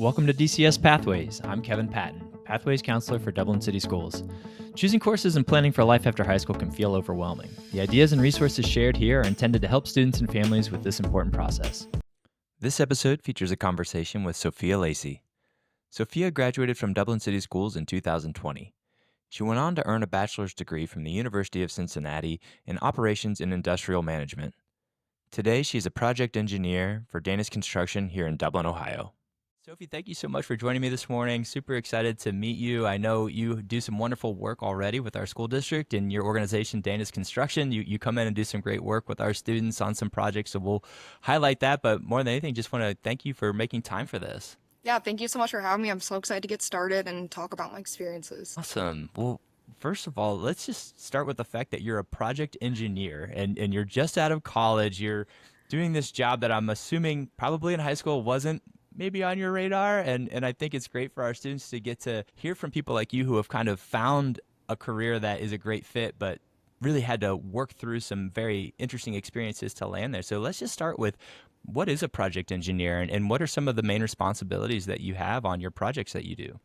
Welcome to DCS Pathways. I'm Kevin Patton, Pathways Counselor for Dublin City Schools. Choosing courses and planning for life after high school can feel overwhelming. The ideas and resources shared here are intended to help students and families with this important process. This episode features a conversation with Sophie Lacey. Sophia graduated from Dublin City Schools in 2020. She went on to earn a bachelor's degree from the University of Cincinnati in Operations and Industrial Management. Today, she's a project engineer for Danis Construction here in Dublin, Ohio. Sophie, thank you so much for joining me this morning. Super excited to meet you. I know you do some wonderful work already with our school district and your organization, Danis Construction. You come in and do some great work with our students on some projects, so we'll highlight that. But more than anything, just want to thank you for making time for this. Yeah, thank you so much for having me. I'm so excited to get started and talk about my experiences. Awesome. Well, first of all, let's just start with the fact that you're a project engineer and you're just out of college. You're doing this job that I'm assuming probably in high school wasn't maybe on your radar. And I think it's great for our students to get to hear from people like you who have kind of found a career that is a great fit, but really had to work through some very interesting experiences to land there. So let's just start with, what is a project engineer and what are some of the main responsibilities that you have on your projects that you do?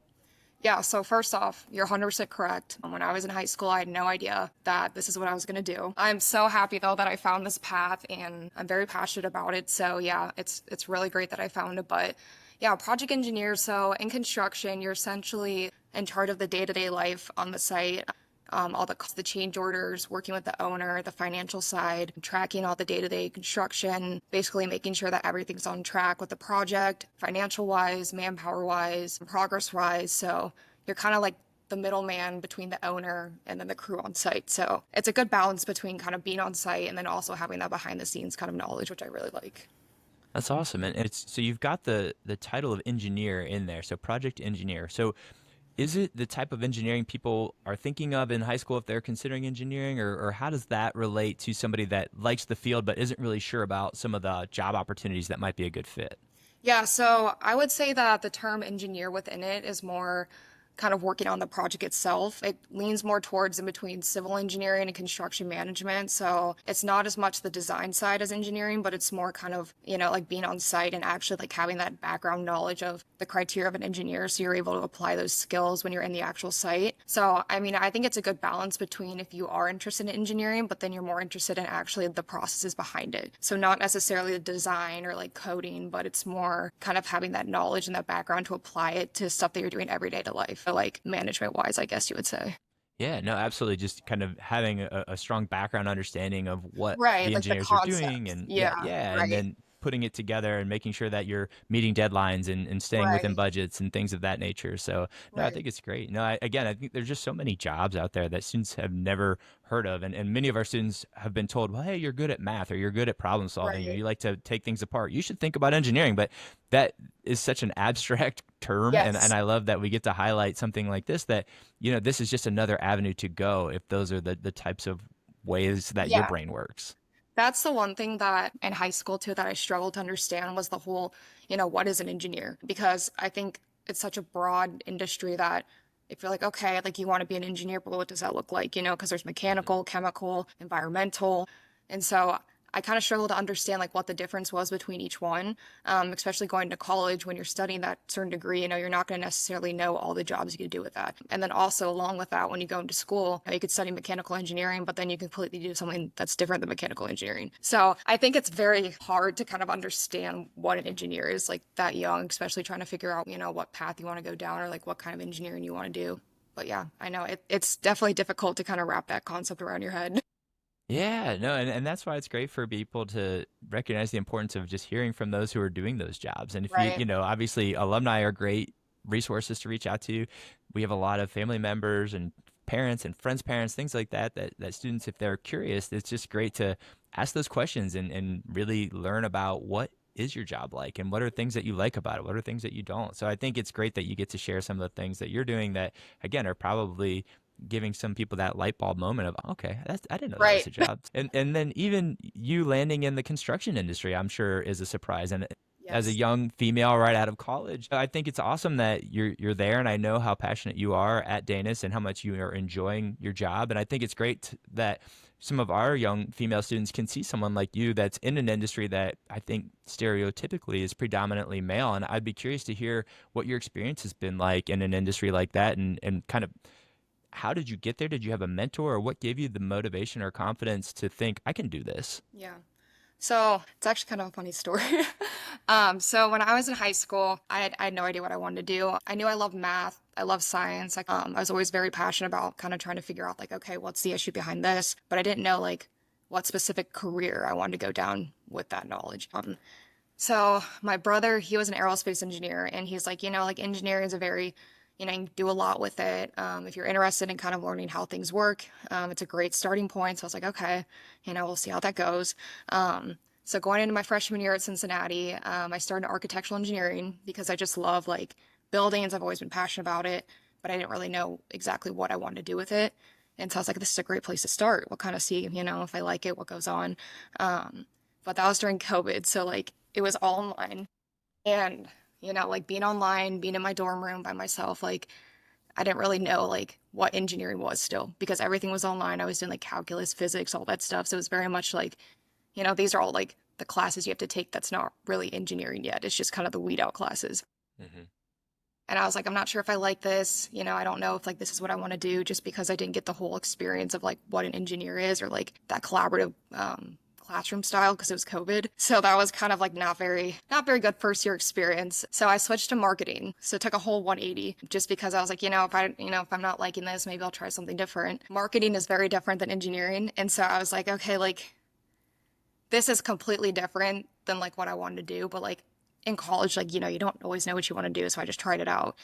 Yeah, so first off, you're 100% correct. When I was in high school, I had no idea that this is what I was going to do. I'm so happy though that I found this path and I'm very passionate about it. So yeah, it's really great that I found it. But yeah, project engineer. So in construction, you're essentially in charge of the day-to-day life on the site. All the change orders, working with the owner, the financial side, tracking all the day-to-day construction, basically making sure that everything's on track with the project, financial-wise, manpower-wise, progress-wise. So you're kind of like the middleman between the owner and then the crew on site. So it's a good balance between kind of being on site and then also having that behind-the-scenes kind of knowledge, which I really like. That's awesome. And it's so you've got the title of engineer in there, so project engineer. So is it the type of engineering people are thinking of in high school if they're considering engineering, or how does that relate to somebody that likes the field but isn't really sure about some of the job opportunities that might be a good fit? Yeah, so I would say that the term engineer within it is more kind of working on the project itself. It leans more towards in between civil engineering and construction management. So it's not as much the design side as engineering, but it's more kind of, like being on site and actually like having that background knowledge of the criteria of an engineer. So you're able to apply those skills when you're in the actual site. So, I mean, I think it's a good balance between if you are interested in engineering, but then you're more interested in actually the processes behind it. So not necessarily the design or like coding, but it's more kind of having that knowledge and that background to apply it to stuff that you're doing every day to life. Like management wise, I guess you would say. Yeah, no, absolutely. Just kind of having a strong background understanding of what Right, the like the engineers are doing, concepts. and Yeah, and right, then putting it together and making sure that you're meeting deadlines and staying within right, budgets and things of that nature. So, no, I right. think it's great. No, I think there's just so many jobs out there that students have never heard of. And many of our students have been told, well, hey, you're good at math or you're good at problem solving or Right. you like to take things apart. You should think about engineering. But that is such an abstract term. And Yes. I love that we get to highlight something like this, that this is just another avenue to go if those are the types of ways that your Yeah. brain works. That's the one thing that in high school too that I struggled to understand was the whole, what is an engineer? Because I think it's such a broad industry that if you're like, okay, like you want to be an engineer, but what does that look like? Because there's mechanical, chemical, environmental. And so I kind of struggled to understand like what the difference was between each one, especially going to college when you're studying that certain degree, you're not going to necessarily know all the jobs you could do with that. And then also along with that, when you go into school, you could study mechanical engineering, but then you completely do something that's different than mechanical engineering. So I think it's very hard to kind of understand what an engineer is like that young, especially trying to figure out, what path you want to go down or like what kind of engineering you want to do. But yeah, I know it's definitely difficult to kind of wrap that concept around your head. Yeah, no, and that's why it's great for people to recognize the importance of just hearing from those who are doing those jobs. And if Right. obviously alumni are great resources to reach out to. We have a lot of family members and parents and friends' parents, things like that students, if they're curious, it's just great to ask those questions and really learn about what is your job like and what are things that you like about it, what are things that you don't. So I think it's great that you get to share some of the things that you're doing that, again, are probably giving some people that light bulb moment of, okay, I didn't know that was Right. a job. And then even you landing in the construction industry, I'm sure is a surprise. And as a Yes. young female right out of college, I think it's awesome that you're there. And I know how passionate you are at Danis and how much you are enjoying your job. And I think it's great that some of our young female students can see someone like you that's in an industry that I think stereotypically is predominantly male. And I'd be curious to hear what your experience has been like in an industry like that, and kind of how did you get there? Did you have a mentor, or what gave you the motivation or confidence to think I can do this? Yeah. So it's actually kind of a funny story. So when I was in high school, I had no idea what I wanted to do. I knew I loved math. I love science. Like, I was always very passionate about kind of trying to figure out like, okay, what's the issue behind this? But I didn't know like what specific career I wanted to go down with that knowledge. So my brother, he was an aerospace engineer, and he's like, like engineering is a very, you can do a lot with it. If you're interested in kind of learning how things work, it's a great starting point. So I was like, okay, we'll see how that goes. So going into my freshman year at Cincinnati, I started architectural engineering because I just love like buildings. I've always been passionate about it, but I didn't really know exactly what I wanted to do with it. And so I was like, this is a great place to start. We'll kind of see, if I like it, what goes on. But that was during COVID. So like it was all online. And, like being online, being in my dorm room by myself, like I didn't really know like what engineering was still because everything was online. I was doing like calculus, physics, all that stuff. So it was very much like, these are all like the classes you have to take that's not really engineering yet. It's just kind of the weed out classes. Mm-hmm. And I was like, I'm not sure if I like this. I don't know if like this is what I want to do just because I didn't get the whole experience of like what an engineer is or like that collaborative classroom style because it was COVID. So that was kind of like not very good first year experience. So I switched to marketing. So it took a whole 180 just because I was like, if I'm not liking this, maybe I'll try something different. Marketing is very different than engineering. And so I was like, okay, like this is completely different than like what I wanted to do. But like in college, like, you don't always know what you want to do. So I just tried it out.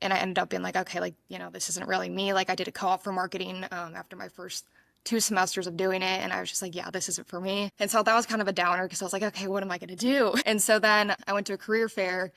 And I ended up being like, okay, like, this isn't really me. Like I did a co-op for marketing after my first 2 semesters of doing it. And I was just like, yeah, this isn't for me. And so that was kind of a downer because I was like, okay, what am I going to do? And so then I went to a career fair.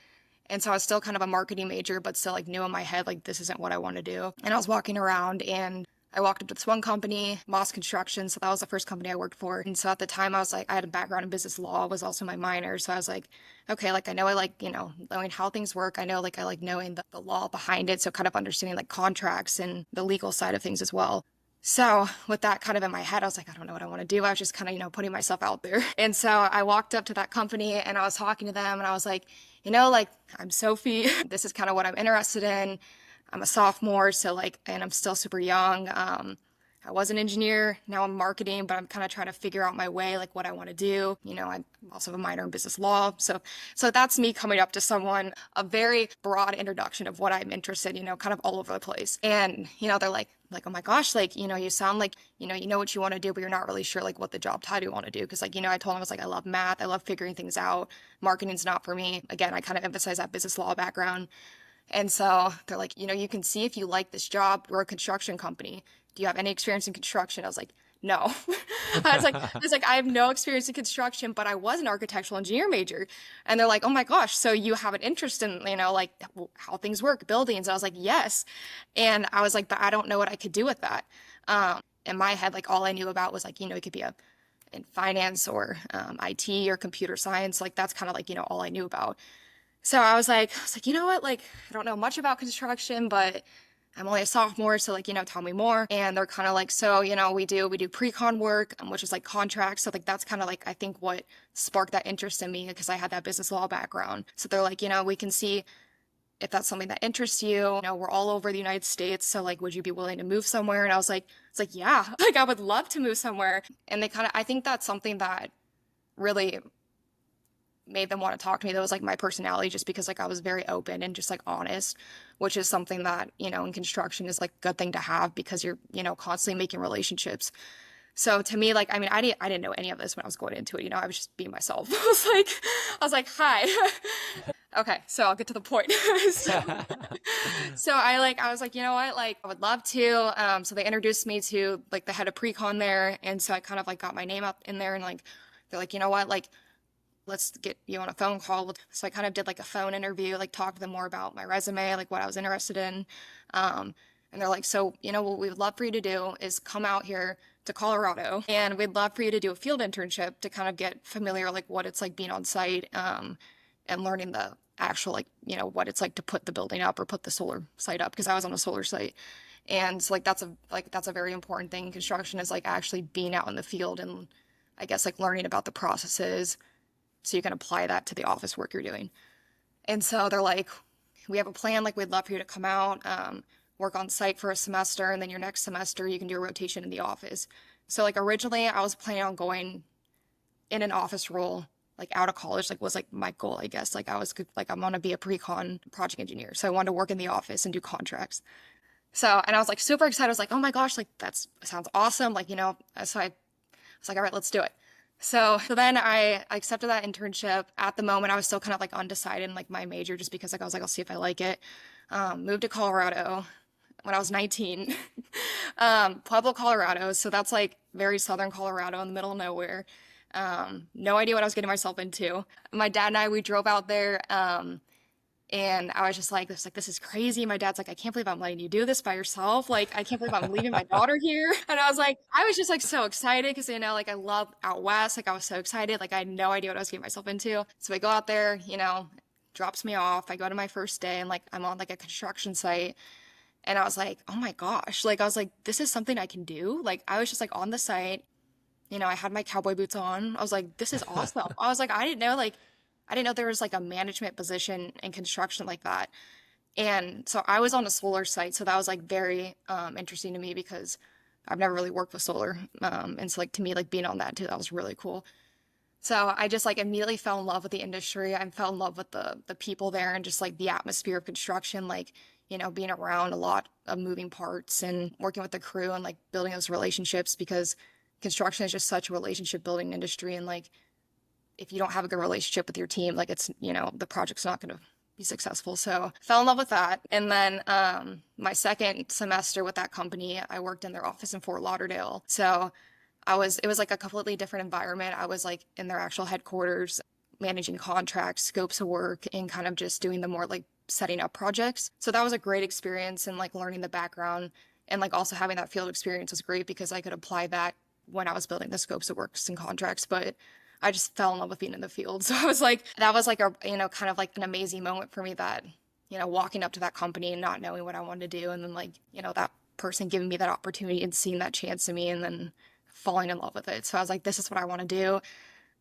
And so I was still kind of a marketing major, but still like knew in my head, like, this isn't what I want to do. And I was walking around and I walked up to this one company, Moss Construction. So that was the first company I worked for. And so at the time I was like, I had a background in business law, was also my minor. So I was like, okay, like I know I like, knowing how things work. I know like I like knowing the law behind it. So kind of understanding like contracts and the legal side of things as well. So with that kind of in my head, I was like, I don't know what I want to do. I was just kind of, putting myself out there. And so I walked up to that company and I was talking to them and I was like, like I'm Sophie. This is kind of what I'm interested in. I'm a sophomore. So like, and I'm still super young. I was an engineer. Now I'm marketing, but I'm kind of trying to figure out my way, like what I want to do. I'm also a minor in business law. So that's me coming up to someone, a very broad introduction of what I'm interested, kind of all over the place. And, they're like, oh my gosh, like, you sound like, you know what you want to do, but you're not really sure like what the job title you want to do. Cause like, I told them I was like, I love math. I love figuring things out. Marketing's not for me. Again, I kind of emphasize that business law background. And so they're like, you can see if you like this job. We're a construction company. Do you have any experience in construction? I was like, no. I was like, I have no experience in construction, but I was an architectural engineer major. And they're like, oh my gosh, so you have an interest in, like how things work, buildings. I was like, yes. And I was like, but I don't know what I could do with that. In my head, like all I knew about was like, it could be in finance or IT or computer science. Like that's kind of like, all I knew about. So I was like, you know what? Like, I don't know much about construction, but I'm only a sophomore. So like, tell me more. And they're kind of like, so, we do pre-con work, which is like contracts. So like, that's kind of like, I think what sparked that interest in me because I had that business law background. So they're like, we can see if that's something that interests you. We're all over the United States. So like, would you be willing to move somewhere? And I was like, it's like, yeah, like I would love to move somewhere. And they I think that's something that really made them want to talk to me. That was like my personality, just because like I was very open and just like honest, which is something that, in construction is like a good thing to have because you're, constantly making relationships. So to me, like, I mean, I didn't know any of this when I was going into it. I was just being myself. I was like, hi. Okay, so I'll get to the point. So I was like, you know what, like I would love to. So they introduced me to like the head of pre-con there. And so I kind of like got my name up in there and like, they're like, you know what, like, let's get you on a phone call. So I kind of did like a phone interview, like talk to them more about my resume, like what I was interested in. And they're like, so, what we would love for you to do is come out here to Colorado and we'd love for you to do a field internship to kind of get familiar, like what it's like being on site, and learning the actual, like, what it's like to put the building up or put the solar site up. Cause I was on a solar site. And so, that's a very important thing in construction is like actually being out in the field and I guess like learning about the processes so you can apply that to the office work you're doing. And so they're like, we have a plan, like we'd love for you to come out, work on site for a semester, and then your next semester you can do a rotation in the office. So like originally I was planning on going in an office role like out of college, like was like my goal, I guess. Like I was like I'm gonna be a pre-con project engineer. So I wanted to work in the office and do contracts. So and I was like super excited. I was like, oh my gosh, like that sounds awesome. Like, so I was like, all right, let's do it. So then I accepted that internship. At the moment, I was still kind of like undecided in like my major just because like I was like, I'll see if I like it. Moved to Colorado when I was 19. Pueblo, Colorado. So that's like very southern Colorado in the middle of nowhere. No idea what I was getting myself into. My dad and I, we drove out there. And I was just like, this is crazy. My dad's like, I can't believe I'm letting you do this by yourself. Like, I can't believe I'm leaving my daughter here. And I was just like so excited because, like I love out west. Like I was so excited. Like I had no idea what I was getting myself into. So I go out there, drops me off. I go to my first day and like I'm on like a construction site. And I was like, oh my gosh. Like I was like, this is something I can do. Like I was just like on the site, I had my cowboy boots on. I was like, this is awesome. I was like, I didn't know there was like a management position in construction like that. And so I was on a solar site. So that was like very interesting to me because I've never really worked with solar. And so like to me, like being on that too, that was really cool. So I just like immediately fell in love with the industry. I fell in love with the people there and just like the atmosphere of construction, like, being around a lot of moving parts and working with the crew and like building those relationships because construction is just such a relationship building industry. And like, if you don't have a good relationship with your team, like it's, the project's not going to be successful. So fell in love with that. And then my second semester with that company, I worked in their office in Fort Lauderdale. So it was like a completely different environment. I was like in their actual headquarters, managing contracts, scopes of work, and kind of just doing the more like setting up projects. So that was a great experience and like learning the background and like also having that field experience was great because I could apply that when I was building the scopes of works and contracts. But I just fell in love with being in the field. So I was like, that was like a, kind of like an amazing moment for me that, walking up to that company and not knowing what I wanted to do. And then like, that person giving me that opportunity and seeing that chance to me and then falling in love with it. So I was like, this is what I want to do.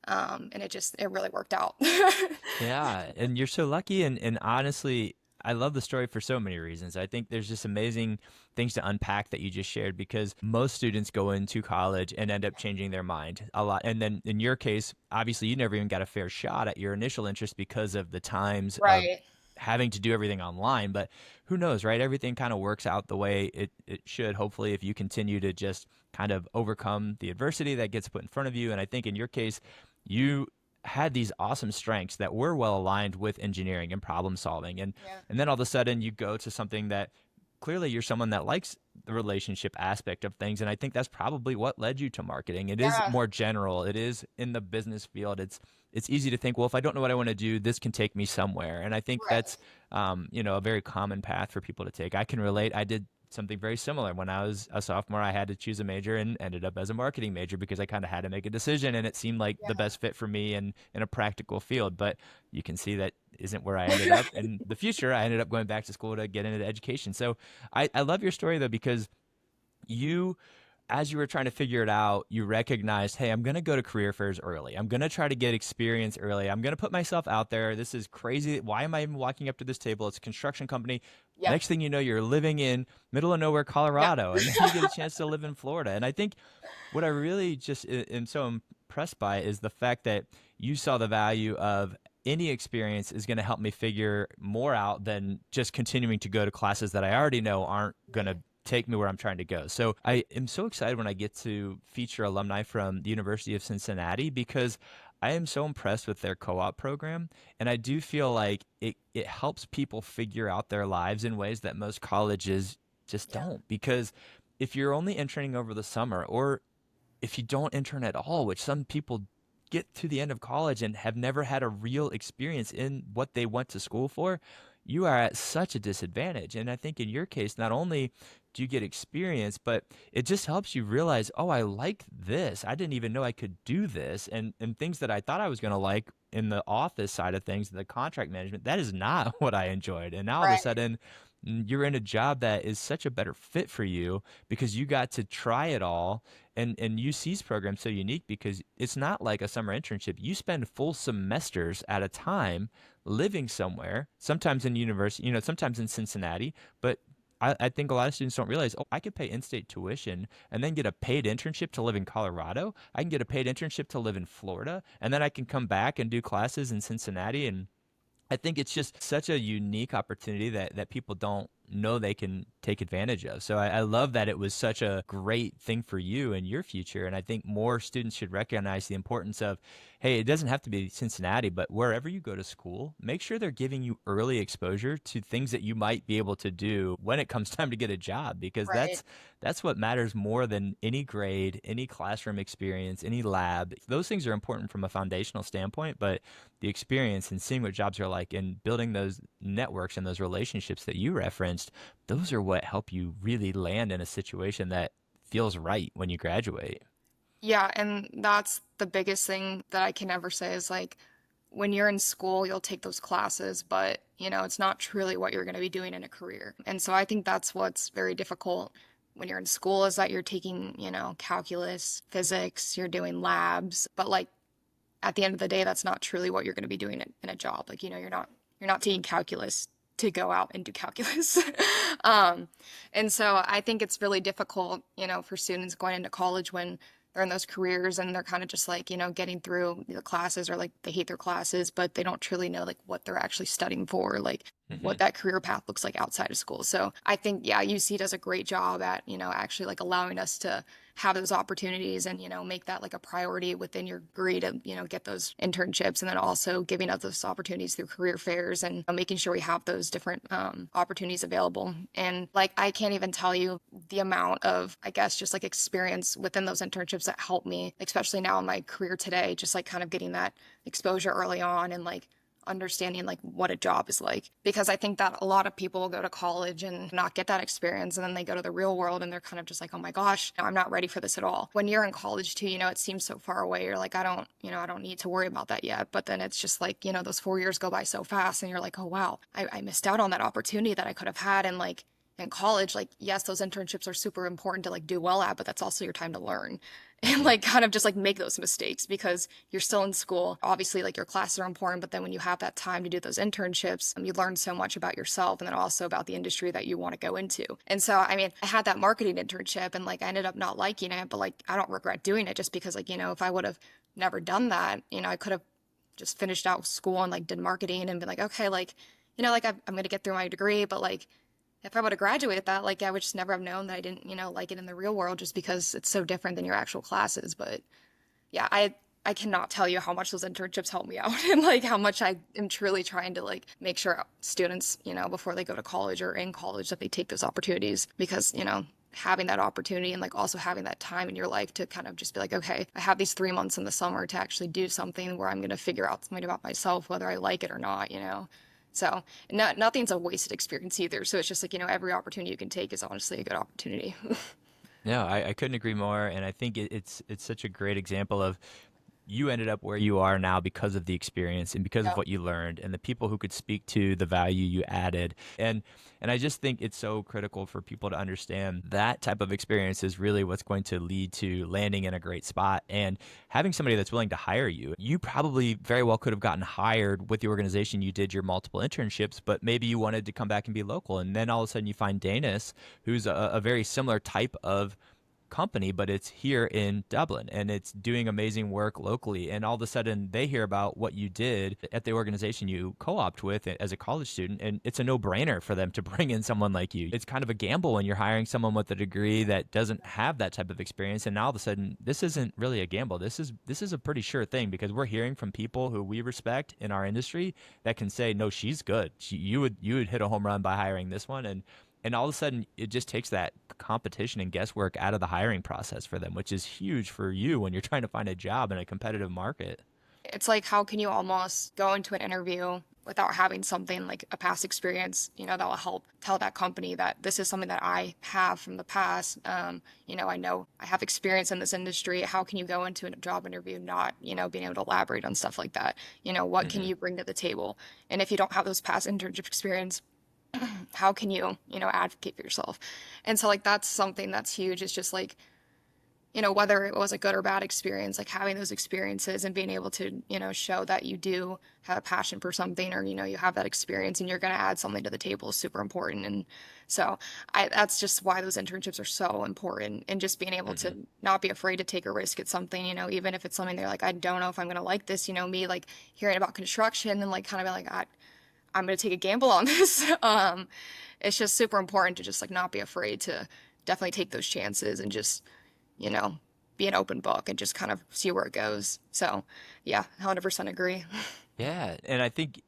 And it really worked out. Yeah, and you're so lucky. And honestly, I love the story for so many reasons. I think there's just amazing things to unpack that you just shared because most students go into college and end up changing their mind a lot. And then in your case, obviously, you never even got a fair shot at your initial interest because of the times of Right. having to do everything online. But who knows, right? Everything kind of works out the way it should, hopefully, if you continue to just kind of overcome the adversity that gets put in front of you. And I think in your case, you had these awesome strengths that were well aligned with engineering and problem solving. Yeah. And then all of a sudden you go to something that clearly you're someone that likes the relationship aspect of things. And I think that's probably what led you to marketing. It is Yeah. more general. It is in the business field. It's easy to think, well, if I don't know what I want to do, this can take me somewhere. And I think Right. that's, a very common path for people to take. I can relate. I did something very similar. When I was a sophomore, I had to choose a major and ended up as a marketing major because I kind of had to make a decision and it seemed like the Yeah. best fit for me and in a practical field. But you can see that isn't where I ended up. In the future, I ended up going back to school to get into education. So I love your story though, because you, as you were trying to figure it out, you recognized, hey, I'm going to go to career fairs early. I'm going to try to get experience early. I'm going to put myself out there. This is crazy. Why am I even walking up to this table? It's a construction company. Yep. Next thing you know, you're living in middle of nowhere, Yep. Colorado, and then you get a chance to live in Florida. And I think what I really just am so impressed by is the fact that you saw the value of any experience is going to help me figure more out than just continuing to go to classes that I already know aren't going to take me where I'm trying to go. So I am so excited when I get to feature alumni from the University of Cincinnati because I am so impressed with their co-op program. And I do feel like it helps people figure out their lives in ways that most colleges just Yeah. don't. Because if you're only interning over the summer or if you don't intern at all, which some people get to the end of college and have never had a real experience in what they went to school for, you are at such a disadvantage. And I think in your case, not only do you get experience, but it just helps you realize, oh, I like this. I didn't even know I could do this. And things that I thought I was going to like in the office side of things, the contract management, that is not what I enjoyed. And now all of a Right. sudden, you're in a job that is such a better fit for you because you got to try it all. And UC's program's so unique because it's not like a summer internship. You spend full semesters at a time living somewhere, sometimes in university, sometimes in Cincinnati, but I think a lot of students don't realize, oh, I could pay in-state tuition and then get a paid internship to live in Colorado. I can get a paid internship to live in Florida, and then I can come back and do classes in Cincinnati. And I think it's just such a unique opportunity that people don't know they can take advantage of. So I love that it was such a great thing for you and your future. And I think more students should recognize the importance of, hey, it doesn't have to be Cincinnati, but wherever you go to school, make sure they're giving you early exposure to things that you might be able to do when it comes time to get a job, because Right. that's what matters more than any grade, any classroom experience, any lab. Those things are important from a foundational standpoint, but the experience and seeing what jobs are like and building those networks and those relationships that you referenced, those are what help you really land in a situation that feels right when you graduate. Yeah, and that's the biggest thing that I can ever say is like when you're in school, you'll take those classes, but it's not truly what you're going to be doing in a career. And so I think that's what's very difficult when you're in school is that you're taking, calculus, physics, you're doing labs, but like at the end of the day, that's not truly what you're going to be doing in a job. Like, you're not taking calculus to go out and do calculus. um, and so I think it's really difficult, for students going into college when they're in those careers and they're kind of just like, getting through the classes or like they hate their classes, but they don't truly know like what they're actually studying for, like what Hmm. that career path looks like outside of school. So I think, yeah, UC does a great job at, actually like allowing us to have those opportunities and, make that like a priority within your degree to, get those internships and then also giving us those opportunities through career fairs and making sure we have those different opportunities available. And like, I can't even tell you the amount of, I guess, just like experience within those internships that helped me, especially now in my career today, just like kind of getting that exposure early on and like understanding like what a job is like, because I think that a lot of people will go to college and not get that experience and then they go to the real world and they're kind of just like, oh my gosh, I'm not ready for this at all. When you're in college too, it seems so far away. You're like, I don't need to worry about that yet. But then it's just like, those 4 years go by so fast and you're like, oh wow, I missed out on that opportunity that I could have had. And like in college, like, yes, those internships are super important to like do well at, but that's also your time to learn and Hmm. like kind of just like make those mistakes because you're still in school. Obviously, like your classes are important, but then when you have that time to do those internships, you learn so much about yourself and then also about the industry that you want to go into. And so, I mean, I had that marketing internship and like I ended up not liking it, but like I don't regret doing it just because like, if I would have never done that, I could have just finished out school and like did marketing and been like, okay, like, like I'm going to get through my degree, but like, if I would have graduated that, like I would just never have known that I didn't, like it in the real world just because it's so different than your actual classes. But yeah, I cannot tell you how much those internships help me out and like how much I am truly trying to like make sure students, before they go to college or in college that they take those opportunities because, having that opportunity and like also having that time in your life to kind of just be like, okay, I have these 3 months in the summer to actually do something where I'm going to figure out something about myself, whether I like it or not. So nothing's a wasted experience either. So it's just like, every opportunity you can take is honestly a good opportunity. No, I couldn't agree more, and I think it's such a great example of you ended up where you are now because of the experience and because of Yeah. what you learned and the people who could speak to the value you added. And I just think it's so critical for people to understand that type of experience is really what's going to lead to landing in a great spot and having somebody that's willing to hire you. You probably very well could have gotten hired with the organization you did your multiple internships, but maybe you wanted to come back and be local. And then all of a sudden you find Danis, who's a very similar type of company, but it's here in Dublin and it's doing amazing work locally. And all of a sudden they hear about what you did at the organization you co-opt with as a college student. And it's a no-brainer for them to bring in someone like you. It's kind of a gamble when you're hiring someone with a degree that doesn't have that type of experience. And now all of a sudden this isn't really a gamble. This is a pretty sure thing because we're hearing from people who we respect in our industry that can say, no, she's good. You would hit a home run by hiring this one. And all of a sudden it just takes that competition and guesswork out of the hiring process for them, which is huge for you when you're trying to find a job in a competitive market. It's like, how can you almost go into an interview without having something like a past experience, that will help tell that company that this is something that I have from the past. I know I have experience in this industry. How can you go into a job interview not, being able to elaborate on stuff like that? What can Hmm. you bring to the table? And if you don't have those past internship experience, how can you, advocate for yourself? And so like that's something that's huge. It's just like, whether it was a good or bad experience, like having those experiences and being able to, show that you do have a passion for something, or, you have that experience and you're going to add something to the table is super important. And so that's just why those internships are so important, and just being able to not be afraid to take a risk at something, even if it's something they're like, I don't know if I'm going to like this, me like hearing about construction and like kind of be like, I'm going to take a gamble on this. It's just super important to just like not be afraid to definitely take those chances and just, you know, be an open book and just kind of see where it goes. So, yeah, 100% agree. Yeah, and I think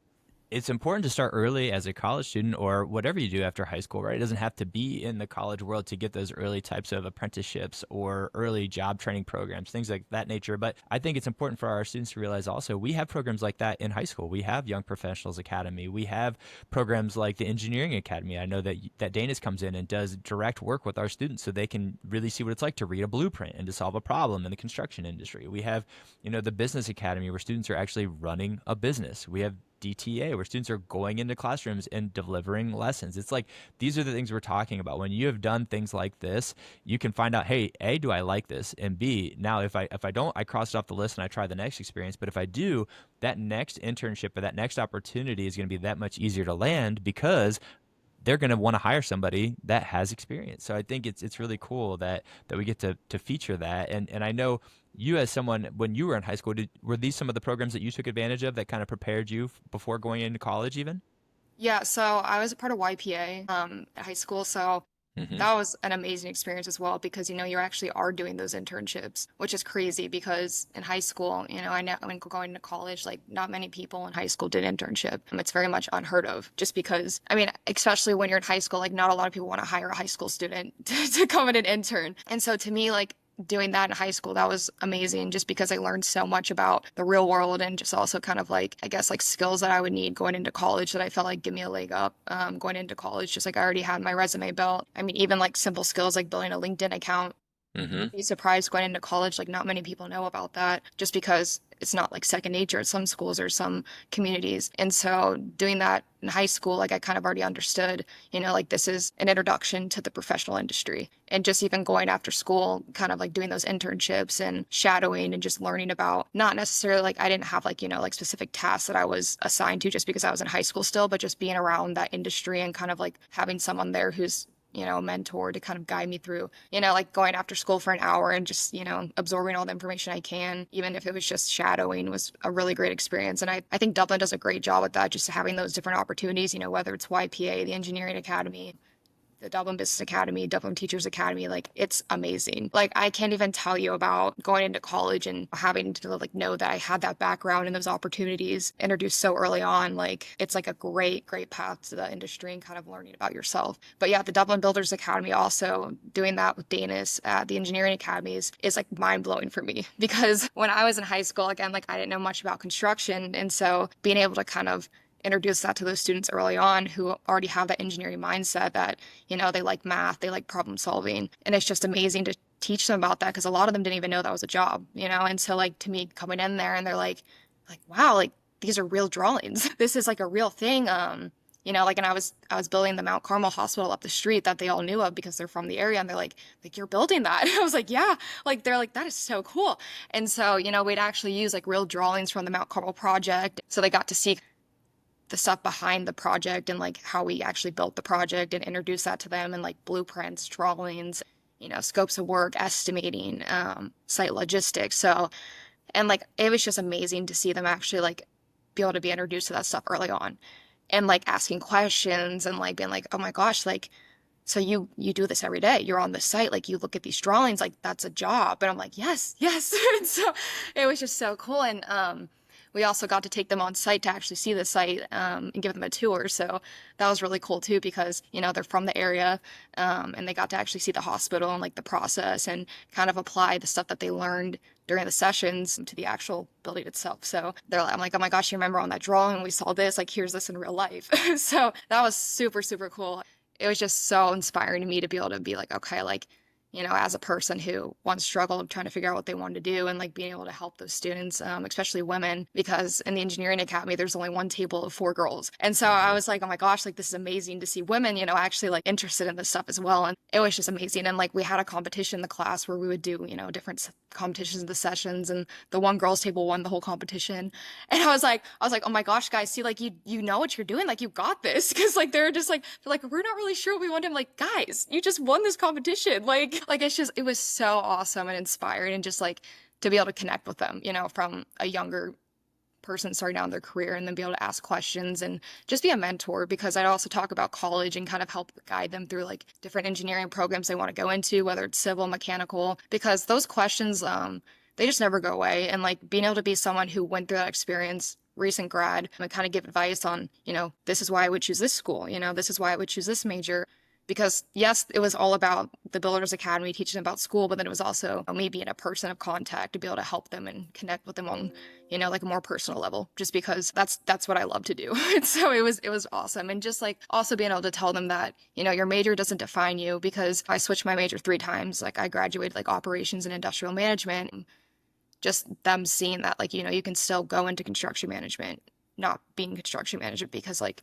it's important to start early as a college student or whatever you do after high school, right? It doesn't have to be in the college world to get those early types of apprenticeships or early job training programs, things like that nature. But I think it's important for our students to realize also we have programs like that in high school. We have Young Professionals Academy. We have programs like the Engineering Academy. I know that Danis comes in and does direct work with our students so they can really see what it's like to read a blueprint and to solve a problem in the construction industry. We have, the Business Academy where students are actually running a business. We have DTA, where students are going into classrooms and delivering lessons. It's like these are the things we're talking about. When you have done things like this, you can find out, hey, A, do I like this? And B, now if I don't, I cross it off the list and I try the next experience. But if I do, that next internship or that next opportunity is going to be that much easier to land because they're going to want to hire somebody that has experience. So I think it's really cool that we get to feature that. And I know you as someone, when you were in high school, were these some of the programs that you took advantage of that kind of prepared you before going into college even? Yeah, so I was a part of YPA at high school, so Hmm. that was an amazing experience as well because you actually are doing those internships, which is crazy because in high school, I know when going to college, like not many people in high school did internship. It's very much unheard of just because, especially when you're in high school, like not a lot of people want to hire a high school student to come in and intern. And so to me, like doing that in high school, that was amazing just because I learned so much about the real world and just also kind of like, I guess, like skills that I would need going into college that I felt like give me a leg up going into college. Just like I already had my resume built. Even like simple skills like building a LinkedIn account. Hmm. Be surprised going into college, like not many people know about that just because it's not like second nature at some schools or some communities. And so doing that in high school, like I kind of already understood, like this is an introduction to the professional industry. And just even going after school, kind of like doing those internships and shadowing and just learning about not necessarily like I didn't have like, like specific tasks that I was assigned to just because I was in high school still, but just being around that industry and kind of like having someone there who's a mentor to kind of guide me through, like going after school for an hour and just, absorbing all the information I can, even if it was just shadowing was a really great experience. And I think Dublin does a great job with that, just having those different opportunities, whether it's YPA, the Engineering Academy, the Dublin Business Academy, Dublin Teachers Academy, like it's amazing. Like I can't even tell you about going into college and having to like know that I had that background and those opportunities introduced so early on. Like it's like a great, great path to the industry and kind of learning about yourself. But yeah, the Dublin Builders Academy also doing that with Danis at the Engineering Academies is like mind blowing for me because when I was in high school, again, like I didn't know much about construction. And so being able to kind of introduce that to those students early on who already have that engineering mindset that, they like math, they like problem solving. And it's just amazing to teach them about that because a lot of them didn't even know that was a job, And so like to me coming in there and they're like, wow, like these are real drawings. This is like a real thing. Like, and I was building the Mount Carmel hospital up the street that they all knew of because they're from the area. And they're like, you're building that. I was like, yeah, like, they're like, that is so cool. And so, we'd actually use like real drawings from the Mount Carmel project. So they got to see the stuff behind the project and like how we actually built the project and introduce that to them and like blueprints, drawings, scopes of work, estimating, site logistics. So, and like, it was just amazing to see them actually like be able to be introduced to that stuff early on and like asking questions and like being like, oh my gosh, like, so you do this every day. You're on the site, like you look at these drawings, like that's a job. And I'm like, yes, yes. And so it was just so cool. And we also got to take them on site to actually see the site and give them a tour. So that was really cool too because, they're from the area and they got to actually see the hospital and like the process and kind of apply the stuff that they learned during the sessions to the actual building itself. So I'm like, oh my gosh, you remember on that drawing, we saw this, like here's this in real life. So that was super, super cool. It was just so inspiring to me to be able to be like, okay, like, as a person who once struggled trying to figure out what they wanted to do and like being able to help those students, especially women, because in the engineering academy, there's only one table of 4 girls. And so I was like, oh my gosh, like this is amazing to see women, actually like interested in this stuff as well. And it was just amazing. And like we had a competition in the class where we would do, different competitions in the sessions, and the one girls table won the whole competition. And I was like, oh my gosh, guys, see, like you know what you're doing, like you got this. Cause like they're like, we're not really sure what we want. I'm like, guys, you just won this competition. Like it was so awesome and inspiring, and just like to be able to connect with them, from a younger person starting out in their career, and then be able to ask questions and just be a mentor, because I'd also talk about college and kind of help guide them through like different engineering programs they want to go into, whether it's civil, mechanical, because those questions, they just never go away. And like being able to be someone who went through that experience, recent grad, and kind of give advice on, this is why I would choose this school, this is why I would choose this major. Because yes, it was all about the Builders Academy, teaching them about school, but then it was also me being a person of contact to be able to help them and connect with them on, like a more personal level, just because that's what I love to do. And so it was awesome. And just like also being able to tell them that, your major doesn't define you, because I switched my major 3 times. Like I graduated like operations and industrial management. Just them seeing that, like, you can still go into construction management, not being construction management, because like,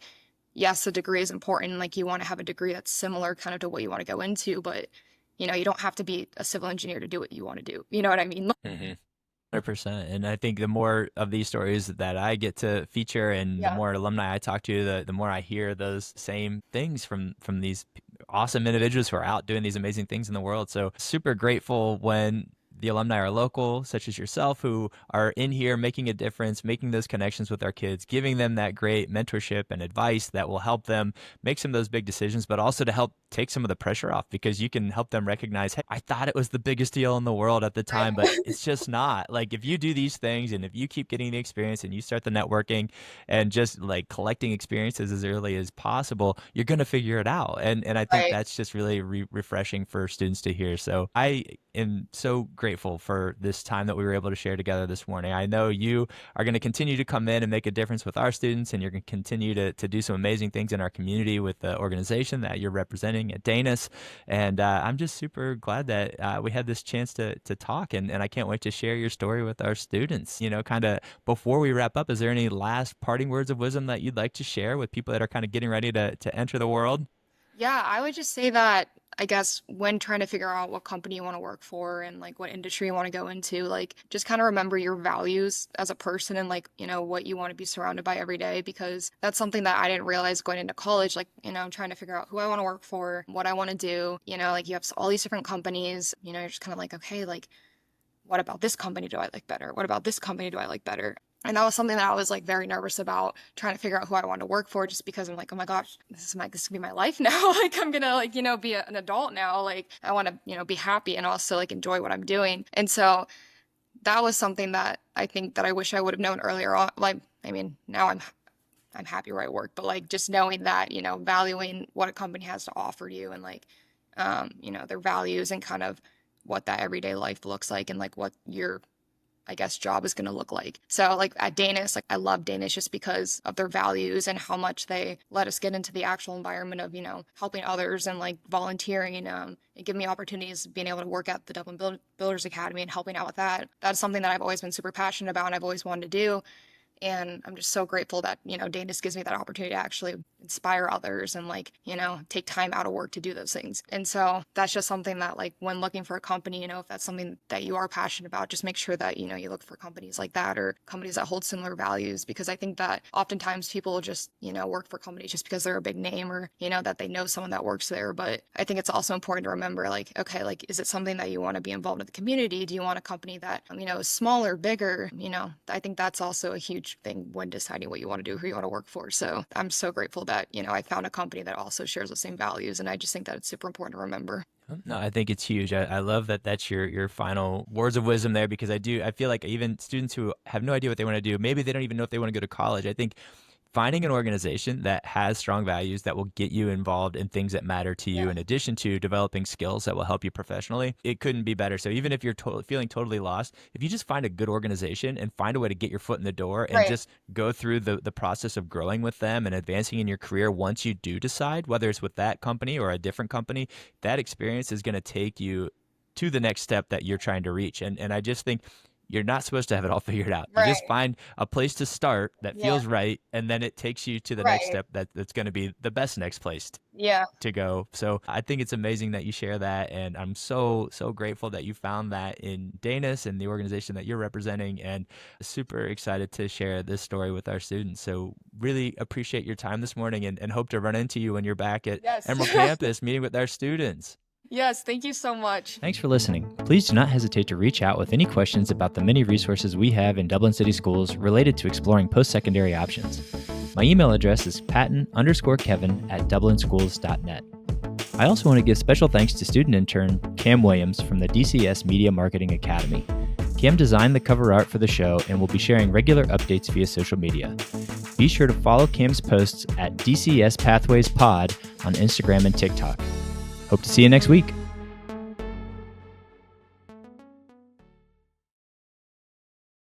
yes, the degree is important. Like you want to have a degree that's similar kind of to what you want to go into, but you don't have to be a civil engineer to do what you want to do. You know what I mean? 100%. And I think the more of these stories that I get to feature, and the Yeah. more alumni I talk to, the more I hear those same things from these awesome individuals who are out doing these amazing things in the world. So super grateful when the alumni are local, such as yourself, who are in here making a difference, making those connections with our kids, giving them that great mentorship and advice that will help them make some of those big decisions, but also to help take some of the pressure off, because you can help them recognize, hey, I thought it was the biggest deal in the world at the time, but it's just not. Like if you do these things and if you keep getting the experience and you start the networking and just like collecting experiences as early as possible, you're going to figure it out. And I think Right. that's just really refreshing for students to hear. So I am so grateful for this time that we were able to share together this morning. I know you are going to continue to come in and make a difference with our students, and you're going to continue to do some amazing things in our community with the organization that you're representing at Danis. And I'm just super glad that we had this chance to talk, and I can't wait to share your story with our students. Kind of before we wrap up, is there any last parting words of wisdom that you'd like to share with people that are kind of getting ready to enter the world? Yeah, I would just say that I guess when trying to figure out what company you want to work for and like what industry you want to go into, like just kind of remember your values as a person, and like, what you want to be surrounded by every day, because that's something that I didn't realize going into college, like, trying to figure out who I want to work for, what I want to do, like you have all these different companies, you're just kind of like, okay, like what about this company do I like better? What about this company do I like better? And that was something that I was like very nervous about, trying to figure out who I wanted to work for, just because I'm like, oh my gosh, this could be my life now. Like I'm gonna like, be an adult now. Like I want to, be happy and also like enjoy what I'm doing. And so that was something that I think that I wish I would have known earlier on. Like, I mean, now I'm happy where I work, but like just knowing that, valuing what a company has to offer you, and like, their values, and kind of what that everyday life looks like, and like what your, I guess, job is going to look like. So like at Danis, like I love Danis just because of their values and how much they let us get into the actual environment of, helping others and like volunteering, and give me opportunities, being able to work at the Dublin Builders Academy and helping out with that. That's something that I've always been super passionate about and I've always wanted to do. And I'm just so grateful that, Danis gives me that opportunity to actually inspire others and like, take time out of work to do those things. And so that's just something that like when looking for a company, if that's something that you are passionate about, just make sure that, you look for companies like that, or companies that hold similar values, because I think that oftentimes people just, work for companies just because they're a big name, or, that they know someone that works there. But I think it's also important to remember, like, okay, like, is it something that you want to be involved in the community? Do you want a company that, is smaller, bigger? I think that's also a huge thing when deciding what you want to do, who you want to work for. So I'm so grateful that, I found a company that also shares the same values. And I just think that it's super important to remember. No, I think it's huge. I love that that's your final words of wisdom there, because I feel like even students who have no idea what they want to do, maybe they don't even know if they want to go to college. I think finding an organization that has strong values that will get you involved in things that matter to you, Yeah. in addition to developing skills that will help you professionally, it couldn't be better. So even if you're feeling totally lost, if you just find a good organization and find a way to get your foot in the door and Right. just go through the process of growing with them and advancing in your career, once you do decide, whether it's with that company or a different company, that experience is going to take you to the next step that you're trying to reach. And I just think you're not supposed to have it all figured out. You just Right. find a place to start that Yeah. feels right, and then it takes you to the next Right. step that's going to be the best next place Yeah. to go. So I think it's amazing that you share that, and I'm so grateful that you found that in Danis and the organization that you're representing, and super excited to share this story with our students. So really appreciate your time this morning, and hope to run into you when you're back at Yes. Emerald Campus meeting with our students. Yes. Thank you so much. Thanks for listening. Please do not hesitate to reach out with any questions about the many resources we have in Dublin City Schools related to exploring post-secondary options. My email address is patton_kevin@dublinschools.net. I also want to give special thanks to student intern Cam Williams from the DCS Media Marketing Academy. Cam designed the cover art for the show and will be sharing regular updates via social media. Be sure to follow Cam's posts at DCS Pathways Pod on Instagram and TikTok. Hope to see you next week.